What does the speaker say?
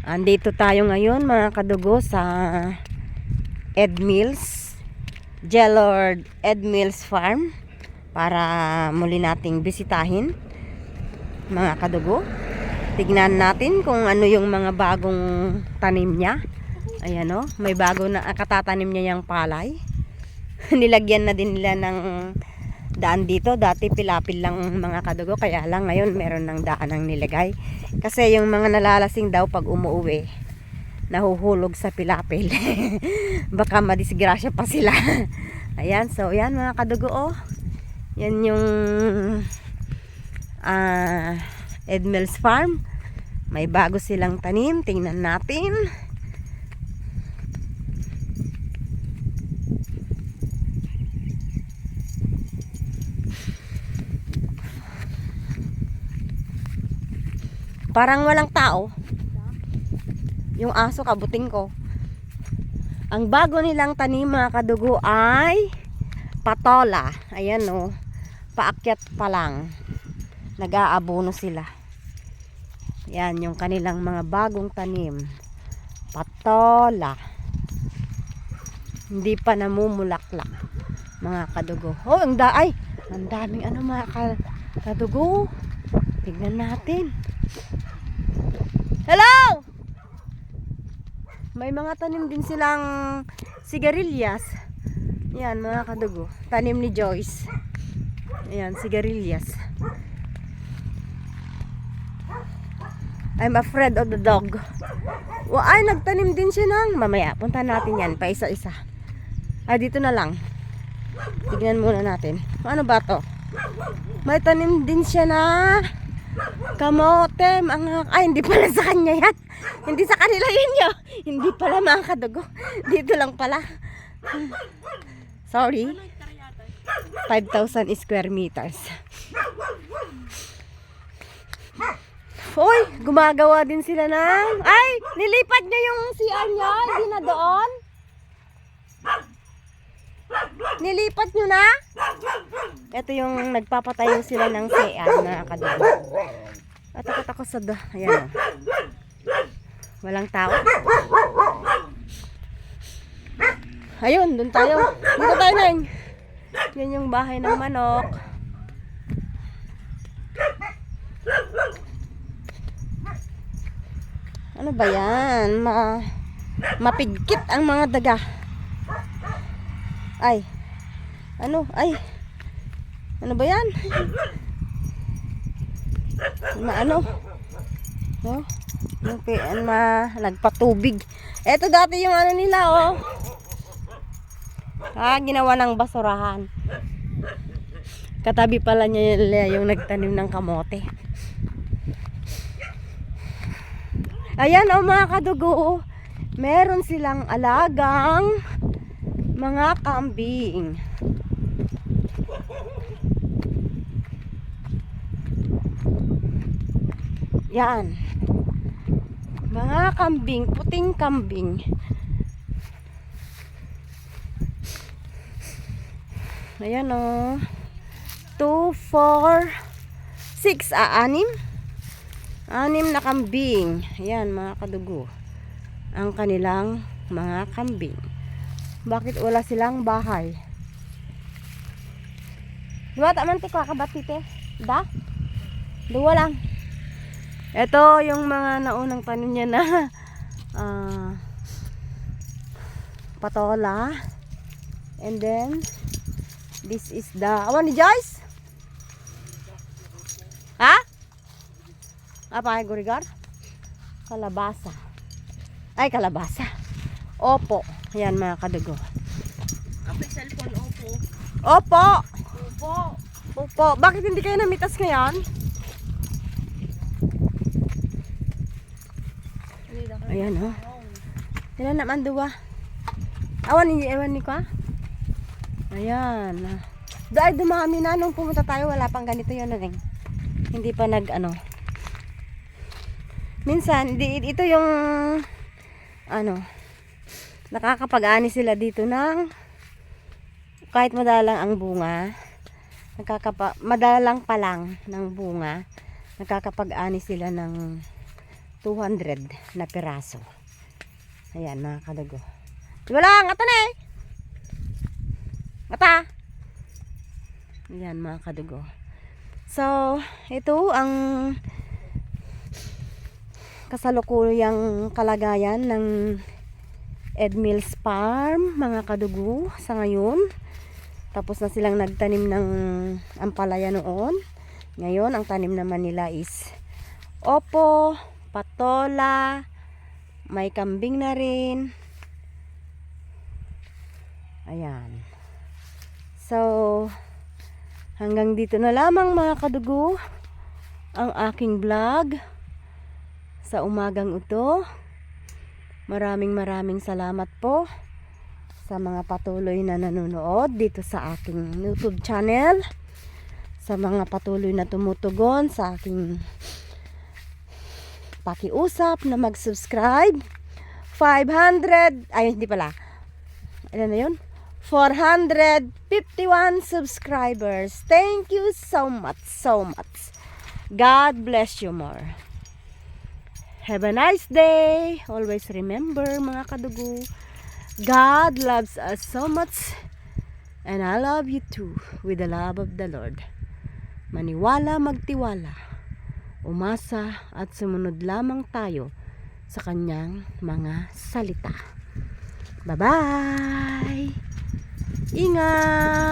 Andito tayo ngayon mga kadugo sa Ed Mills, Jelord Ed Mills Farm para muli nating bisitahin mga kadugo. Tignan natin kung ano yung mga bagong tanim niya. Ayan o, may bago na katatanim niya yung palay. Nilagyan na din nila ng daan dito. Dati pilapil lang mga kadugo, kaya lang ngayon meron ng daan ang nilagay. Kasi yung mga nalalasing daw pag umuwi, nahuhulog sa pilapil. Baka madisgrasya pa sila. Ayan, so yan mga kadugo oh. Yan yung Ed Mills Farm. May bago silang tanim, tingnan natin. Parang walang tao. Yung aso kabuting ko. Ang bago nilang tanim mga kadugo ay patola. Ayan o. Paakyat pa lang. Nag-aabono sila. Yan yung kanilang mga bagong tanim. Patola. Hindi pa namumulaklak mga kadugo. Oh, ang daming ano mga kadugo. Tignan natin. Hello! May mga tanim din silang sigarilyas. Yan mga kadugo. Tanim ni Joyce. Ayan, sigarilyas. I'm afraid of the dog. Ay, nagtanim din siya ng mamaya. Punta natin yan, pa isa-isa. Dito na lang. Tignan muna natin. Ano ba to? May tanim din siya na kamote, hindi pala sa kanya yan. Hindi sa kanila yun yun. Hindi pala mga kadugo. Dito lang pala. Sorry. 5,000 square meters. Hoy, gumagawa din sila ng... Ay, nilipat niya yung CR niya. Hindi na doon. Nilipat nyo na? Ito yung nagpapatayo sila ng CR mga kadugo. At takot ako sa ayan o. Walang tao. Ayun, dun tayo. Dito tayo nang. Yan yung bahay ng manok. Ano ba yan? Mapigkit ang mga daga. Ay. Ano ba yan? Oh, nagpatubig. Ito dati yung ano nila oh. Ginawa ng basurahan. Katabi pala niya yung nagtanim ng kamote. Ayan oh mga kadugo. Meron silang alagang mga kambing. Yan. Mga kambing, puting kambing. Ayan o. 2, 4, 6, 6 na kambing. Ayan mga kadugo. Ang kanilang mga kambing. Bakit wala silang bahay? Diba taman ti kakabatite? Da? Dua lang. Ito yung mga naunang tanim niya na patola. And then this is the awan ni Joyce? Ha? Apa ay gurigar? Kalabasa. Ay kalabasa. Opo. Ayan mga kadugo. Kapag cellphone, opo. Opo. Opo. Opo. Bakit hindi kayo namitas ngayon? Ayan o. Ayan naman duwa. Ewan ni ko. Ayan. Dahil dumami na nung pumunta tayo, wala pang ganito yun. Hindi pa minsan, ito yung nakakapag-ani sila dito ng kahit madalang ang bunga. Madalang pa lang ng bunga. Nakakapag-ani sila ng 200 na piraso. Ayan mga kadugo. Diba lang, ata na eh. Ata. Ayan mga kadugo. So, ito ang kasalukuyang kalagayan ng Edmil's Farm, mga kadugo, sa ngayon. Tapos na silang nagtanim ng ampalaya noon. Ngayon, ang tanim naman nila is opo, patola, may kambing na rin. Ayan. So, hanggang dito na lamang mga kadugo ang aking vlog sa umagang ito. Maraming salamat po sa mga patuloy na nanonood dito sa aking YouTube channel, sa mga patuloy na tumutugon sa aking pakiusap na mag-subscribe. 500, ay hindi pala, ano na yun? 451 subscribers. Thank you so much, so much. God bless you more. Have a nice day. Always remember mga kadugo, God loves us so much, and I love you too with the love of the Lord. Maniwala, magtiwala, umasa at sumunod lamang tayo sa kanyang mga salita. Bye-bye! Ingat!